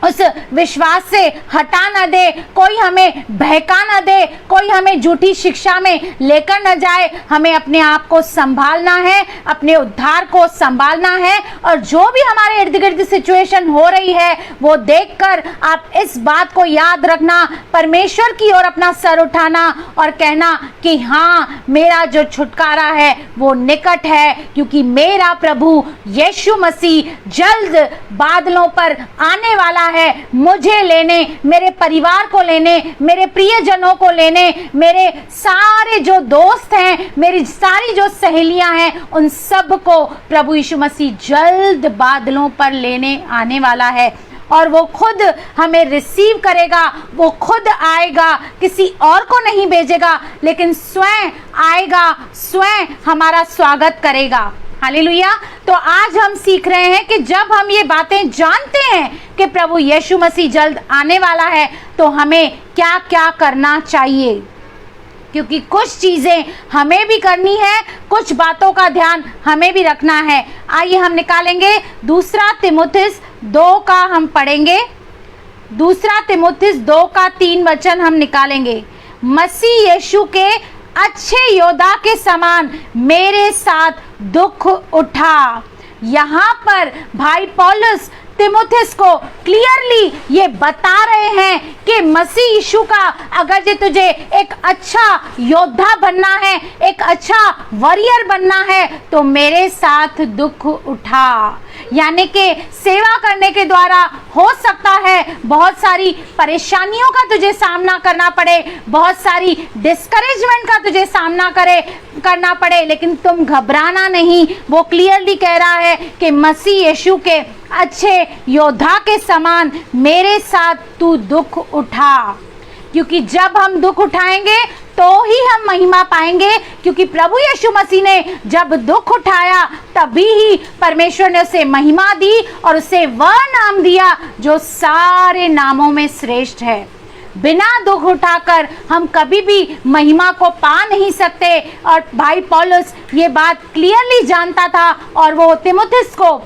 उस विश्वास से हटा न दे, कोई हमें बहका न दे, कोई हमें झूठी शिक्षा में लेकर न जाए। हमें अपने आप को संभालना है, अपने उद्धार को संभालना है। और जो भी हमारे इर्द गिर्द सिचुएशन हो रही है वो देखकर आप इस बात को याद रखना, परमेश्वर की ओर अपना सर उठाना और कहना कि हाँ, मेरा जो छुटकारा है वो निकट है, क्योंकि मेरा प्रभु यीशु मसीह जल्द बादलों पर आने वाला है मुझे लेने, मेरे परिवार को लेने, मेरे प्रियजनों को लेने, मेरे सारे जो दोस्त हैं, मेरी सारी जो सहेलियां हैं, उन सब को प्रभु यीशु मसीह जल्द बादलों पर लेने आने वाला है। और वो खुद हमें रिसीव करेगा, वो खुद आएगा, किसी और को नहीं भेजेगा, लेकिन स्वयं आएगा, स्वयं हमारा स्वागत करेगा। हालेलुया। तो आज हम सीख रहे हैं कि जब हम ये बातें जानते हैं कि प्रभु यीशु मसीह जल्द आने वाला है तो हमें क्या क्या करना चाहिए, क्योंकि कुछ चीजें हमें भी करनी है, कुछ बातों का ध्यान हमें भी रखना है। आइए हम निकालेंगे दूसरा तीमुथियुस 2 का हम पढ़ेंगे। दूसरा तीमुथियुस 2 का 3 वचन हम निकालेंगे। मसीह यीशु के अच्छे योद्धा के समान मेरे साथ दुख उठा। यहाँ पर भाई पौलुस तीमुथियुस को क्लियरली ये बता रहे हैं कि मसीह यीशु का अगर जे तुझे एक अच्छा योद्धा बनना है, एक अच्छा वॉरियर बनना है, तो मेरे साथ दुख उठा। यानी कि सेवा करने के द्वारा हो सकता है बहुत सारी परेशानियों का तुझे सामना करना पड़े, बहुत सारी डिस्करेजमेंट का तुझे सामना करना पड़े, लेकिन तुम घबराना नहीं। वो क्लियरली कह रहा है कि मसीह यीशु के अच्छे योद्धा के समान मेरे साथ तू दुख उठा, क्योंकि जब हम दुख उठाएंगे तो ही हम महिमा पाएंगे। क्योंकि प्रभु यीशु मसीह ने जब दुख उठाया तभी ही परमेश्वर ने उसे महिमा दी और उसे वह नाम दिया जो सारे नामों में श्रेष्ठ है। बिना दुख उठाकर हम कभी भी महिमा को पा नहीं सकते। और भाई पौलुस ये बात क्लियरली जानता था और वो तीमुथियुस को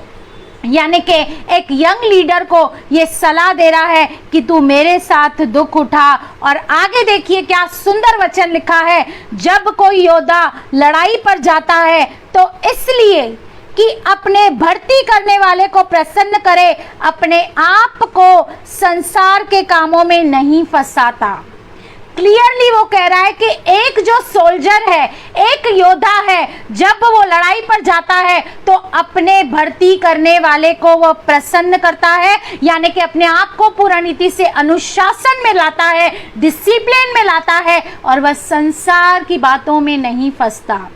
यानी कि एक यंग लीडर को ये सलाह दे रहा है कि तू मेरे साथ दुख उठा। और आगे देखिए क्या सुंदर वचन लिखा है। जब कोई योद्धा लड़ाई पर जाता है तो इसलिए कि अपने भर्ती करने वाले को प्रसन्न करे, अपने आप को संसार के कामों में नहीं फंसाता। क्लियरली वो कह रहा है कि एक जो सोल्जर है, एक योद्धा है, जब वो लड़ाई पर जाता है तो अपने भर्ती करने वाले को वो प्रसन्न करता है, यानी कि अपने आप को पूरा नीति से अनुशासन में लाता है, डिसिप्लिन में लाता है और वह संसार की बातों में नहीं फंसता।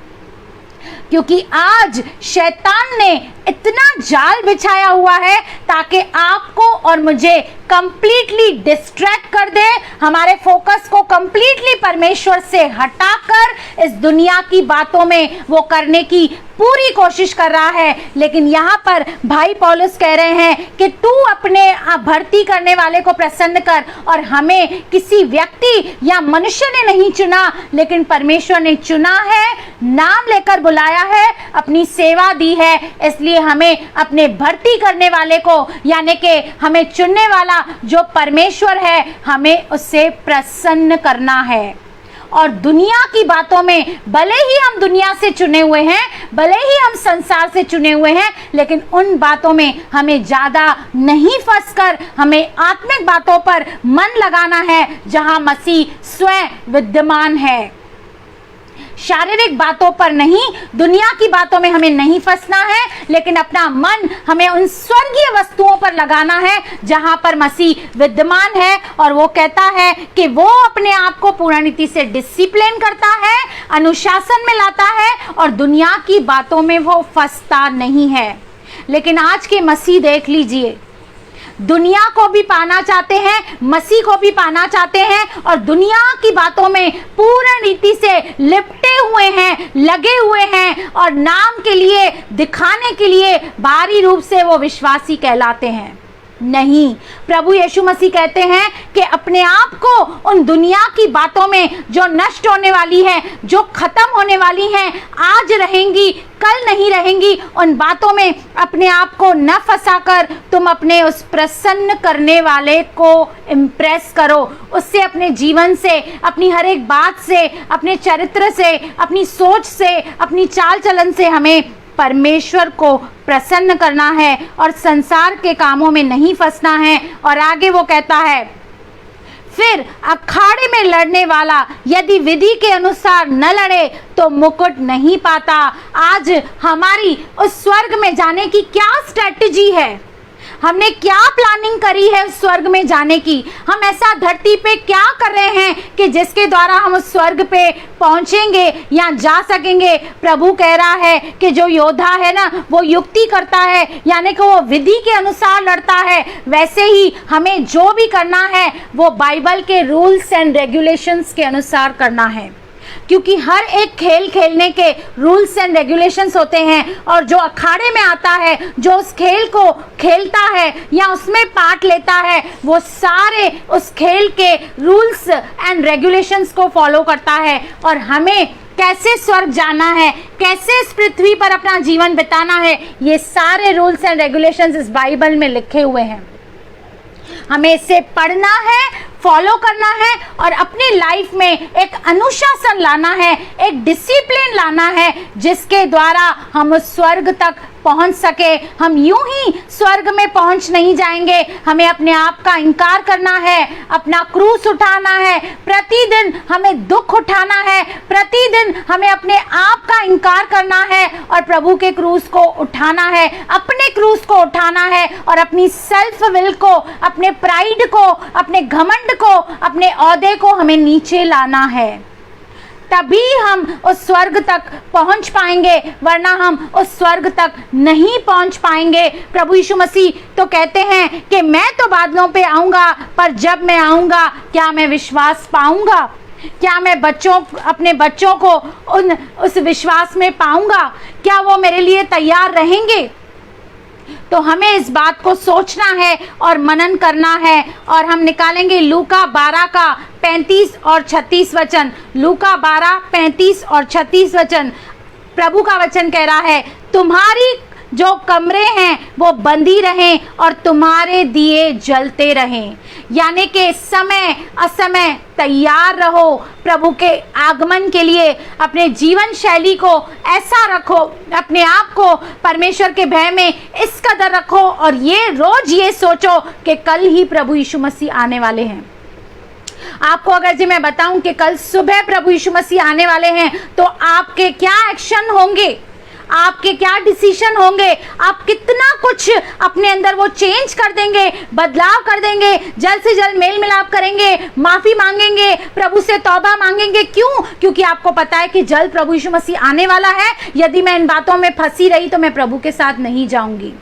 क्योंकि आज शैतान ने इतना जाल बिछाया हुआ है ताकि आपको और मुझे कंप्लीटली डिस्ट्रैक्ट कर दे, हमारे फोकस को कंप्लीटली परमेश्वर से हटाकर इस दुनिया की बातों में वो करने की पूरी कोशिश कर रहा है। लेकिन यहाँ पर भाई पौलुस कह रहे हैं कि तू अपने भर्ती करने वाले को प्रसन्न कर, और हमें किसी व्यक्ति या मनुष्य ने नहीं चुना, लेकिन परमेश्वर ने चुना है, नाम लेकर बुलाया है, अपनी सेवा दी है। इसलिए हमें अपने भर्ती करने वाले को, यानी कि हमें चुनने वाला जो परमेश्वर है, हमें उससे प्रसन्न करना है। और दुनिया की बातों में भले ही हम दुनिया से चुने हुए हैं, भले ही हम संसार से चुने हुए हैं, लेकिन उन बातों में हमें ज़्यादा नहीं फंसकर हमें आत्मिक बातों पर मन लगाना है जहां मसीह स्वयं विद्यमान है। शारीरिक बातों पर नहीं, दुनिया की बातों में हमें नहीं फंसना है, लेकिन अपना मन हमें उन स्वर्गीय वस्तुओं पर लगाना है जहां पर मसीह विद्यमान है। और वो कहता है कि वो अपने आप को पूर्ण रीति से डिसिप्लिन करता है, अनुशासन में लाता है, और दुनिया की बातों में वो फंसता नहीं है। लेकिन आज के मसीह देख लीजिए, दुनिया को भी पाना चाहते हैं, मसीह को भी पाना चाहते हैं, और दुनिया की बातों में पूर्ण रीति से लिपटे हुए हैं, लगे हुए हैं, और नाम के लिए, दिखाने के लिए बाहरी रूप से वो विश्वासी कहलाते हैं। नहीं, प्रभु यीशु मसीह कहते हैं कि अपने आप को उन दुनिया की बातों में जो नष्ट होने वाली है, जो खत्म होने वाली हैं, आज रहेंगी कल नहीं रहेंगी, उन बातों में अपने आप को न फंसाकर तुम अपने उस प्रसन्न करने वाले को इम्प्रेस करो। उससे, अपने जीवन से, अपनी हर एक बात से, अपने चरित्र से, अपनी सोच से, अपनी चाल चलन से हमें परमेश्वर को प्रसन्न करना है और संसार के कामों में नहीं फंसना है। और आगे वो कहता है, फिर अखाड़े में लड़ने वाला यदि विधि के अनुसार न लड़े तो मुकुट नहीं पाता। आज हमारी उस स्वर्ग में जाने की क्या स्ट्रेटजी है? हमने क्या प्लानिंग करी है उस स्वर्ग में जाने की? हम ऐसा धरती पे क्या कर रहे हैं कि जिसके द्वारा हम उस स्वर्ग पे पहुंचेंगे या जा सकेंगे? प्रभु कह रहा है कि जो योद्धा है ना, वो युक्ति करता है, यानी कि वो विधि के अनुसार लड़ता है। वैसे ही हमें जो भी करना है वो बाइबल के रूल्स एंड रेगुलेशंस के अनुसार करना है, क्योंकि हर एक खेल खेलने के रूल्स एंड रेगुलेशंस होते हैं। और जो अखाड़े में आता है, जो उस खेल को खेलता है या उसमें पार्ट लेता है, वो सारे उस खेल के रूल्स एंड रेगुलेशंस को फॉलो करता है। और हमें कैसे स्वर्ग जाना है, कैसे इस पृथ्वी पर अपना जीवन बिताना है, ये सारे रूल्स एंड रेगुलेशंस इस बाइबल में लिखे हुए हैं। हमें इसे पढ़ना है, फॉलो करना है, और अपनी लाइफ में एक अनुशासन लाना है, एक डिसिप्लिन लाना है, जिसके द्वारा हम उस स्वर्ग तक पहुंच सके। हम यूं ही स्वर्ग में पहुंच नहीं जाएंगे, हमें अपने आप का इनकार करना है, अपना क्रूस उठाना है, प्रतिदिन हमें दुख उठाना है, प्रतिदिन हमें अपने आप का इनकार करना है और प्रभु के क्रूस को उठाना है, अपने क्रूस को उठाना है, और अपनी सेल्फ विल को, अपने प्राइड को, अपने घमंड को, अपने औहदे को हमें नीचे लाना है। तभी हम उस स्वर्ग तक पहुंच पाएंगे, वरना हम उस स्वर्ग तक नहीं पहुंच पाएंगे। प्रभु यीशु मसीह तो कहते हैं कि मैं तो बादलों पे आऊंगा, पर जब मैं आऊंगा क्या मैं विश्वास पाऊंगा? क्या मैं अपने बच्चों को उस विश्वास में पाऊंगा? क्या वो मेरे लिए तैयार रहेंगे? तो हमें इस बात को सोचना है और मनन करना है। और हम निकालेंगे लूका 12 का 35 और 36 वचन। लूका 12, 35 और 36 वचन। प्रभु का वचन कह रहा है, तुम्हारी जो कमरे हैं वो बंदी रहें और तुम्हारे दिए जलते रहें। यानी कि समय असमय तैयार रहो प्रभु के आगमन के लिए। अपने जीवन शैली को ऐसा रखो, अपने आप को परमेश्वर के भय में इस कदर रखो, और ये रोज ये सोचो कि कल ही प्रभु यीशु मसीह आने वाले हैं। आपको अगर जी मैं बताऊं कि कल सुबह प्रभु यीशु मसीह आने वाले हैं, तो आपके क्या एक्शन होंगे? आपके क्या डिसीजन होंगे, आप कितना कुछ अपने अंदर वो चेंज कर देंगे, बदलाव कर देंगे, जल्द से जल्द मेल मिलाप करेंगे, माफी मांगेंगे, प्रभु से तौबा मांगेंगे। क्यों? क्योंकि आपको पता है कि जल्द प्रभु यीशु मसीह आने वाला है। यदि मैं इन बातों में फंसी रही तो मैं प्रभु के साथ नहीं जाऊंगी।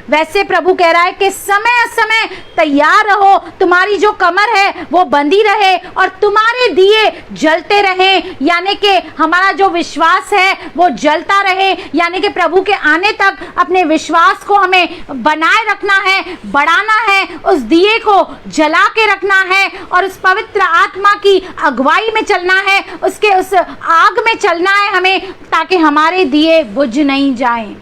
वैसे प्रभु कह रहा है कि समय समय तैयार रहो, तुम्हारी जो कमर है वो बंधी रहे और तुम्हारे दिए जलते रहें, यानी कि हमारा जो विश्वास है वो जलता रहे, यानी कि प्रभु के आने तक अपने विश्वास को हमें बनाए रखना है, बढ़ाना है, उस दिए को जला के रखना है और उस पवित्र आत्मा की अगुवाई में चलना है, उसके उस आग में चलना है हमें, ताकि हमारे दिए बुझ नहीं जाएं।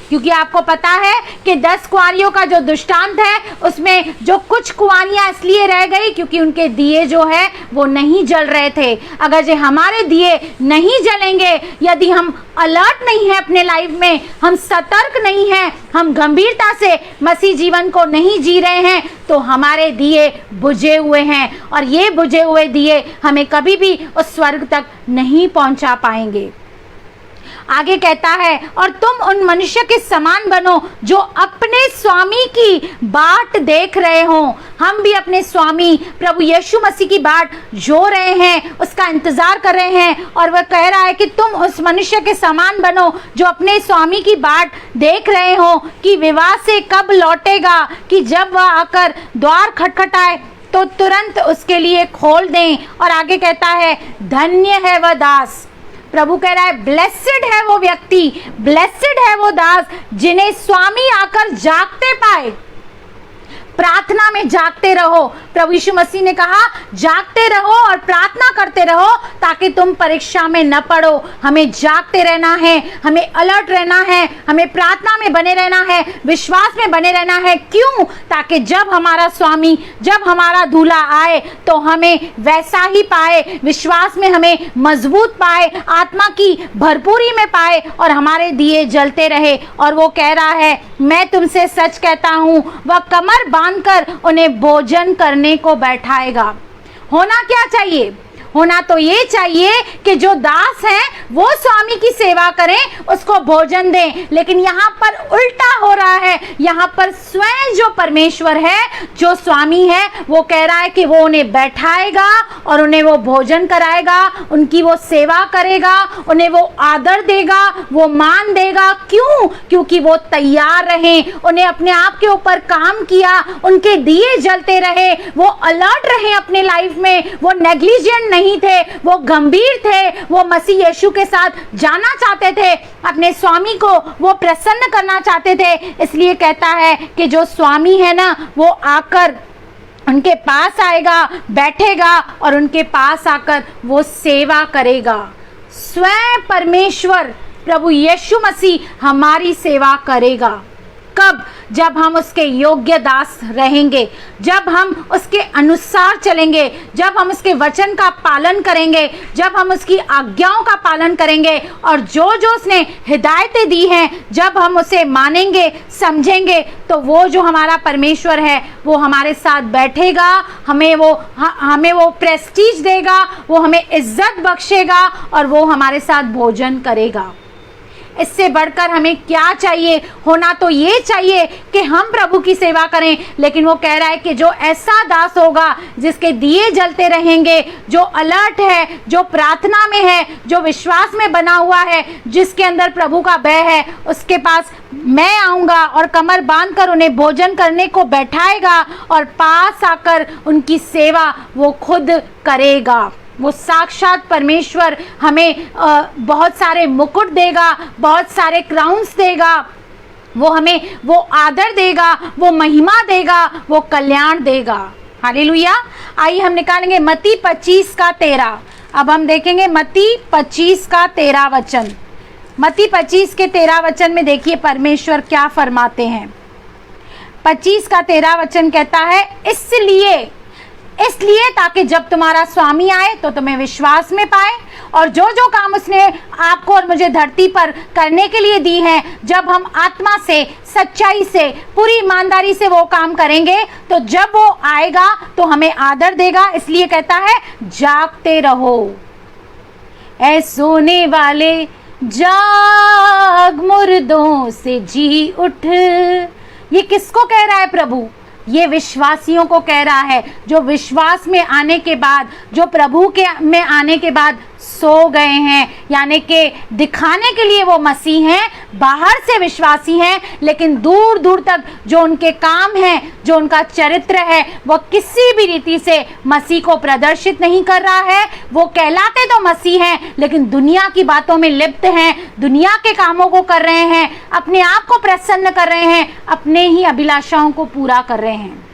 क्योंकि आपको पता है कि 10 कुंवारियों का जो दृष्टांत है उसमें जो कुछ कुंवारियां इसलिए रह गई क्योंकि उनके दिए जो है वो नहीं जल रहे थे। अगर जो हमारे दिए नहीं जलेंगे, यदि हम अलर्ट नहीं है अपने लाइफ में, हम सतर्क नहीं हैं, हम गंभीरता से मसीह जीवन को नहीं जी रहे हैं, तो हमारे दिए बुझे हुए हैं और ये बुझे हुए दिए हमें कभी भी उस स्वर्ग तक नहीं पहुंचा पाएंगे। आगे कहता है, और तुम उन मनुष्य के समान बनो जो अपने स्वामी की बाट देख रहे हो। हम भी अपने स्वामी प्रभु यीशु मसीह की बाट जो रहे हैं, उसका इंतजार कर रहे हैं, और वह कह रहा है कि तुम उस मनुष्य के समान बनो जो अपने स्वामी की बाट देख रहे हो कि विवाह से कब लौटेगा, कि जब वह आकर द्वार खटखटाए तो तुरंत उसके लिए खोल दें। और आगे कहता है, धन्य है वह दास, प्रभु कह रहा है ब्लेसेड है वो व्यक्ति, ब्लेसेड है वो दास जिन्हें स्वामी आकर जागते पाए। प्रार्थना में जागते रहो। प्रभु यीशु मसीह ने कहा जागते रहो और प्रार्थना करते रहो ताकि तुम परीक्षा में न पड़ो। हमें जागते रहना है, हमें अलर्ट रहना है, हमें प्रार्थना में बने रहना है, विश्वास में बने रहना है। क्यों? ताकि जब हमारा स्वामी, जब हमारा दूल्हा आए तो हमें वैसा ही पाए, विश्वास में हमें मजबूत पाए, आत्मा की भरपूरी में पाए और हमारे दिए जलते रहे। और वो कह रहा है, मैं तुमसे सच कहता हूँ, वह कमर बांधकर उन्हें भोजन करने को बैठाएगा। होना क्या चाहिए? होना तो ये चाहिए कि जो दास हैं वो स्वामी की सेवा करें, उसको भोजन दें। लेकिन यहाँ पर उल्टा हो रहा है। यहाँ पर स्वयं जो परमेश्वर है, जो स्वामी है, वो कह रहा है कि वो उन्हें बैठाएगा और उन्हें वो भोजन कराएगा, उनकी वो सेवा करेगा, उन्हें वो आदर देगा, वो मान देगा। क्यों? क्योंकि वो तैयार रहे, उन्हें अपने आप के ऊपर काम किया, उनके दिए जलते रहे, वो अलर्ट रहे अपने लाइफ में, वो नेग्लिजेंट नहीं थे, वो गंभीर थे, वो मसीह यीशु के साथ जाना चाहते थे, अपने स्वामी को वो प्रसन्न करना चाहते थे। इसलिए कहता है कि जो स्वामी है ना, वो आकर उनके पास आएगा, बैठेगा और उनके पास आकर वो सेवा करेगा। स्वयं परमेश्वर प्रभु यीशु मसीह हमारी सेवा करेगा। कब? जब हम उसके योग्य दास रहेंगे, जब हम उसके अनुसार चलेंगे, जब हम उसके वचन का पालन करेंगे, जब हम उसकी आज्ञाओं का पालन करेंगे और जो जो उसने हिदायतें दी हैं, जब हम उसे मानेंगे, समझेंगे, तो वो जो हमारा परमेश्वर है वो हमारे साथ बैठेगा, हमें वो प्रेस्टीज देगा, वो हमें इज्जत बख्शेगा और वो हमारे साथ भोजन करेगा। इससे बढ़कर हमें क्या चाहिए? होना तो ये चाहिए कि हम प्रभु की सेवा करें। लेकिन वो कह रहा है कि जो ऐसा दास होगा जिसके दिए जलते रहेंगे, जो अलर्ट है, जो प्रार्थना में है, जो विश्वास में बना हुआ है, जिसके अंदर प्रभु का भय है, उसके पास मैं आऊँगा और कमर बांधकर उन्हें भोजन करने को बैठाएगा और पास आकर उनकी सेवा वो खुद करेगा। वो साक्षात परमेश्वर हमें बहुत सारे मुकुट देगा, बहुत सारे क्राउन्स देगा, वो हमें वो आदर देगा, वो महिमा देगा, वो कल्याण देगा। हालेलुया। आइए हम निकालेंगे मत्ती 25 का 13। अब हम देखेंगे मत्ती 25 का 13 वचन। मत्ती 25 के 13 वचन में देखिए परमेश्वर क्या फरमाते हैं। 25 का 13 वचन कहता है, इसलिए ताकि जब तुम्हारा स्वामी आए तो तुम्हें विश्वास में पाए और जो जो काम उसने आपको और मुझे धरती पर करने के लिए दी हैं, जब हम आत्मा से, सच्चाई से, पूरी ईमानदारी से वो काम करेंगे तो जब वो आएगा तो हमें आदर देगा। इसलिए कहता है जागते रहो। ऐ सोने वाले जाग मुर्दों से जी उठ। ये किसको कह रहा है प्रभु? ये विश्वासियों को कह रहा है, जो विश्वास में आने के बाद, जो प्रभु के में आने के बाद सो गए हैं, यानी कि दिखाने के लिए वो मसीह हैं, बाहर से विश्वासी हैं, लेकिन दूर दूर तक जो उनके काम हैं, जो उनका चरित्र है, वो किसी भी रीति से मसीह को प्रदर्शित नहीं कर रहा है। वो कहलाते तो मसीह हैं, लेकिन दुनिया की बातों में लिप्त हैं, दुनिया के कामों को कर रहे हैं, अपने आप को प्रसन्न कर रहे हैं, अपने ही अभिलाषाओं को पूरा कर रहे हैं।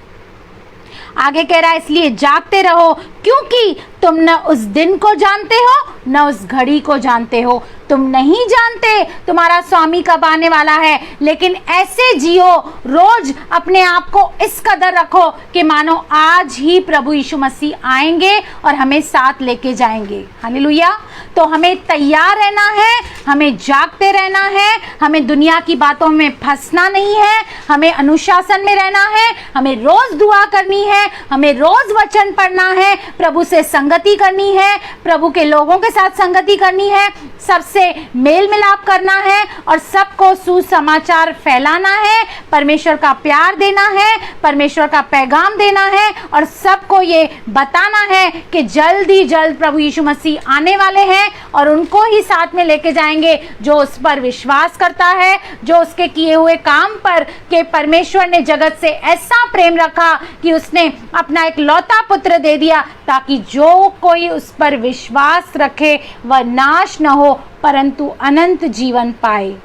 आगे कह रहा है, इसलिए जागते रहो, क्योंकि तुम न उस दिन को जानते हो न उस घड़ी को जानते हो। तुम नहीं जानते तुम्हारा स्वामी कब आने वाला है, लेकिन ऐसे जियो, रोज अपने आप को इस कदर रखो कि मानो आज ही प्रभु यीशु मसीह आएंगे और हमें साथ लेके जाएंगे। हालेलुया। तो हमें तैयार रहना है, हमें जागते रहना है, हमें दुनिया की बातों में फंसना नहीं है, हमें अनुशासन में रहना है, हमें रोज दुआ करनी है, हमें रोज वचन पढ़ना है, प्रभु से संगति करनी है, प्रभु के लोगों के साथ संगति करनी है, सबसे मेल मिलाप करना है और सबको सुसमाचार फैलाना है, परमेश्वर का प्यार देना है, परमेश्वर का पैगाम देना है और सबको ये बताना है कि जल्द ही जल्द प्रभु यीशु मसीह आने वाले हैं और उनको ही साथ में लेके जाएंगे जो उस पर विश्वास करता है, जो उसके किए हुए काम पर कि परमेश्वर ने जगत से ऐसा प्रेम रखा कि उसने अपना एक लौता पुत्र दे दिया, ताकि जो कोई उस पर विश्वास रखे वह नाश न हो परंतु अनंत जीवन पाए।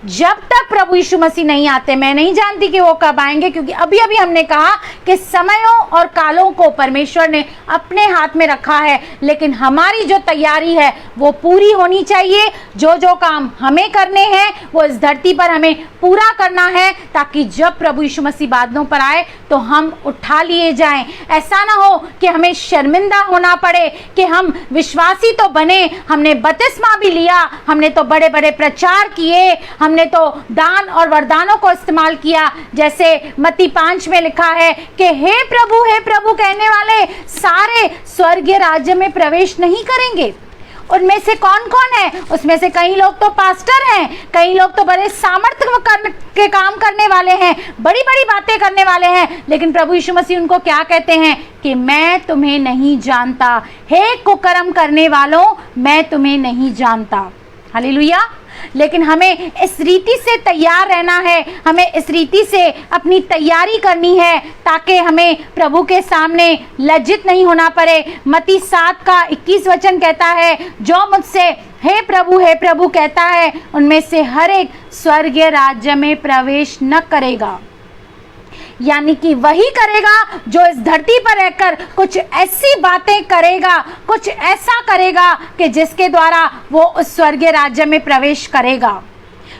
जब तक प्रभु यीशु मसीह नहीं आते, मैं नहीं जानती कि वो कब आएंगे, क्योंकि अभी अभी हमने कहा कि समयों और कालों को परमेश्वर ने अपने हाथ में रखा है, लेकिन हमारी जो तैयारी है वो पूरी होनी चाहिए। जो जो काम हमें करने हैं वो इस धरती पर हमें पूरा करना है, ताकि जब प्रभु यीशु मसीह बादलों पर आए तो हम उठा लिए जाएं। ऐसा ना हो कि हमें शर्मिंदा होना पड़े कि हम विश्वासी तो बने, हमने बपतिस्मा भी लिया, हमने तो बड़े बड़े प्रचार किए, हमने तो दान और वरदानों को इस्तेमाल किया, जैसे मत्ती 5 में लिखा है कि हे प्रभु कहने वाले सारे स्वर्गीय राज्य में प्रवेश नहीं करेंगे। उनमें से कौन कौन है? उसमें से कई लोग तो पास्टर हैं, कई लोग तो बड़े सामर्थ्य के काम करने वाले हैं, बड़ी बड़ी बातें करने वाले हैं, लेकिन प्रभु यीशु मसीह उनको क्या कहते हैं कि मैं तुम्हें नहीं जानता, हे कुकर्म करने वालों, मैं तुम्हें नहीं जानता। हालेलुया। लेकिन हमें इस रीति से तैयार रहना है, हमें इस रीति से अपनी तैयारी करनी है ताकि हमें प्रभु के सामने लज्जित नहीं होना पड़े। मत्ती 7 का 21 वचन कहता है, जो मुझसे हे प्रभु कहता है, उनमें से हर एक स्वर्गीय राज्य में प्रवेश न करेगा। यानी कि वही करेगा जो इस धरती पर रहकर कुछ ऐसी बातें करेगा, कुछ ऐसा करेगा कि जिसके द्वारा वो उस स्वर्गीय राज्य में प्रवेश करेगा।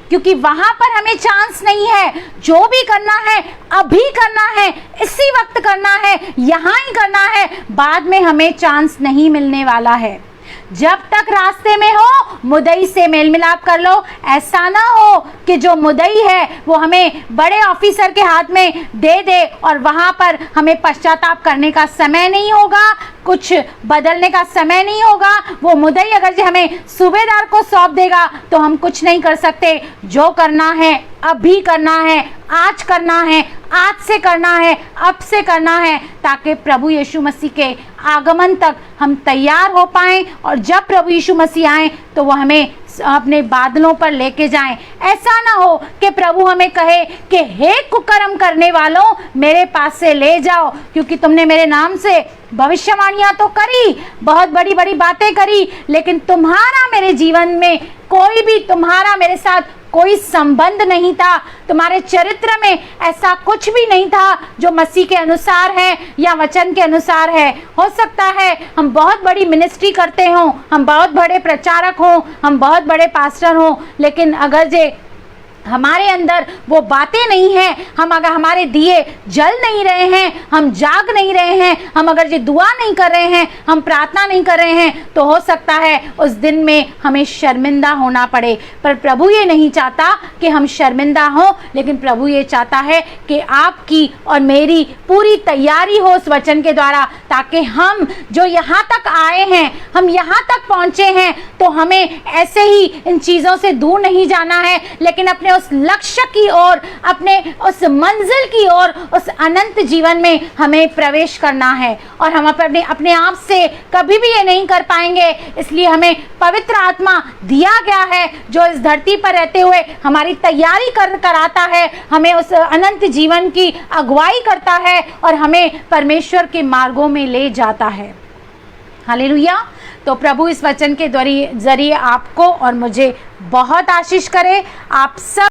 क्योंकि वहां पर हमें चांस नहीं है। जो भी करना है अभी करना है, इसी वक्त करना है, यहाँ ही करना है, बाद में हमें चांस नहीं मिलने वाला है। जब तक रास्ते में हो मुदई से मेल मिलाप कर लो। ऐसा ना हो कि जो मुदई है वो हमें बड़े ऑफिसर के हाथ में दे दे और वहां पर हमें पश्चाताप करने का समय नहीं होगा, कुछ बदलने का समय नहीं होगा। वो मुदई अगर जो हमें सूबेदार को सौंप देगा तो हम कुछ नहीं कर सकते। जो करना है अभी करना है, आज करना है, आज से करना है, अब से करना है, ताकि प्रभु यीशु मसीह के आगमन तक हम तैयार हो पाएं और जब प्रभु यीशु मसीह आए तो वो हमें अपने बादलों पर लेके जाएं। ऐसा ना हो कि प्रभु हमें कहे कि हे कुकर्म करने वालों, मेरे पास से ले जाओ, क्योंकि तुमने मेरे नाम से भविष्यवाणियां तो करी, बहुत बड़ी बड़ी बातें करी, लेकिन तुम्हारा मेरे जीवन में कोई भी, तुम्हारा मेरे साथ कोई संबंध नहीं था, तुम्हारे चरित्र में ऐसा कुछ भी नहीं था जो मसीह के अनुसार है या वचन के अनुसार है। हो सकता है हम बहुत बड़ी मिनिस्ट्री करते हों, हम बहुत बड़े प्रचारक हों, हम बहुत बड़े पास्टर हों, लेकिन अगर जे हमारे अंदर वो बातें नहीं हैं, हम अगर हमारे दिए जल नहीं रहे हैं, हम जाग नहीं रहे हैं, हम अगर ये दुआ नहीं कर रहे हैं, हम प्रार्थना नहीं कर रहे हैं, तो हो सकता है उस दिन में हमें शर्मिंदा होना पड़े। पर प्रभु ये नहीं चाहता कि हम शर्मिंदा हों, लेकिन प्रभु ये चाहता है कि आपकी और मेरी पूरी तैयारी हो उस वचन के द्वारा, ताकि हम जो यहाँ तक आए हैं, हम यहाँ तक पहुँचे हैं, तो हमें ऐसे ही इन चीज़ों से दूर नहीं जाना है, लेकिन अपने उस लक्ष्य की ओर, अपने उस मंजिल की ओर, उस अनंत जीवन में हमें प्रवेश करना है। और हम अपने आप से कभी भी ये नहीं कर पाएंगे, इसलिए हमें पवित्र आत्मा दिया गया है, जो इस धरती पर रहते हुए हमारी तैयारी कराता है, हमें उस अनंत जीवन की अगुवाई करता है और हमें परमेश्वर के मार्गों में ले जाता है। हालेलुया। तो प्रभु इस वचन के जरिए आपको और मुझे बहुत आशीष करे। आप सब